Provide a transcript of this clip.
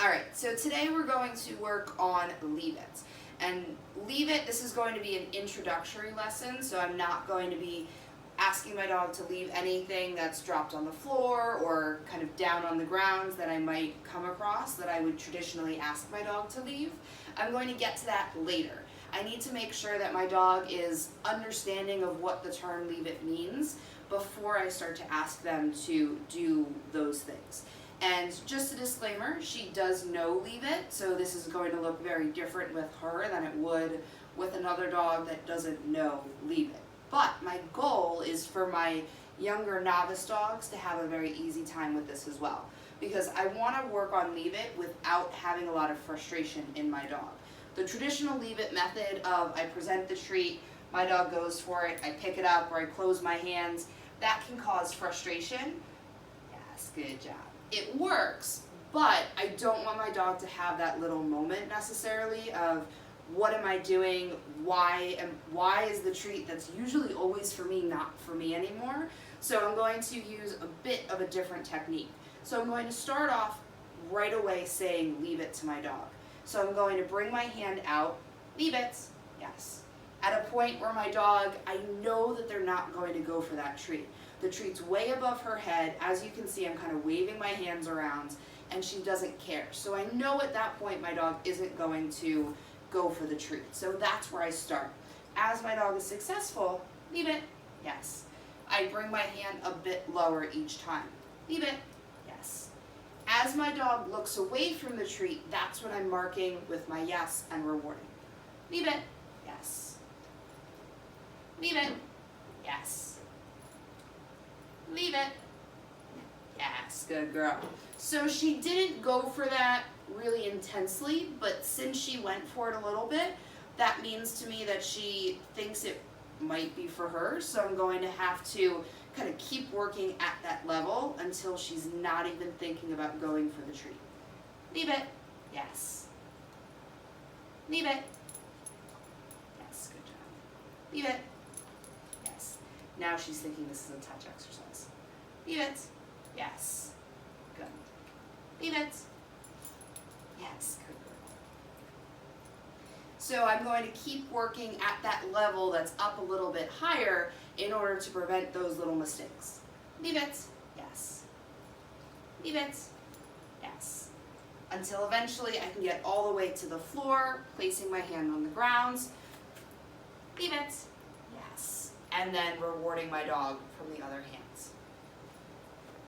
Alright, so today we're going to work on Leave It. And Leave It, this is going to be an introductory lesson, so I'm not going to be asking my dog to leave anything that's dropped on the floor or kind of down on the ground that I might come across that I would traditionally ask my dog to leave. I'm going to get to that later. I need to make sure that my dog is understanding of what the term Leave It means before I start to ask them to do those things. And just a disclaimer, she does know Leave It, so this is going to look very different with her than it would with another dog that doesn't know Leave It. But my goal is for my younger novice dogs to have a very easy time with this as well, because I want to work on Leave It without having a lot of frustration in my dog. The traditional Leave It method of I present the treat, my dog goes for it, I pick it up, or I close my hands, that can cause frustration. Yes, good job. It works, but I don't want my dog to have that little moment necessarily of what am I doing, why is the treat that's usually always for me not for me anymore. So I'm going to use a bit of a different technique. So I'm going to start off right away saying Leave It to my dog. So I'm going to bring my hand out, Leave It, yes. At a point where my dog, I know that they're not going to go for that treat. The treat's way above her head. As you can see, I'm kind of waving my hands around and she doesn't care. So I know at that point my dog isn't going to go for the treat. So that's where I start. As my dog is successful, Leave It, yes. I bring my hand a bit lower each time. Leave It, yes. As my dog looks away from the treat, that's when I'm marking with my yes and rewarding. Leave It, yes. Leave It, yes. Leave It. Yes, good girl. So she didn't go for that really intensely, but since she went for it a little bit, that means to me that she thinks it might be for her. So I'm going to have to kind of keep working at that level until she's not even thinking about going for the treat. Leave It. Yes. Leave It. Yes, good job. Leave It. Yes. Now she's thinking this is a touch exercise. Leave It. Yes. Good. Leave It. Yes, good girl. So I'm going to keep working at that level that's up a little bit higher in order to prevent those little mistakes. Leave It. Yes. Leave It. Yes. Until eventually I can get all the way to the floor, placing my hand on the ground. Leave It. Yes. And then rewarding my dog from the other hands.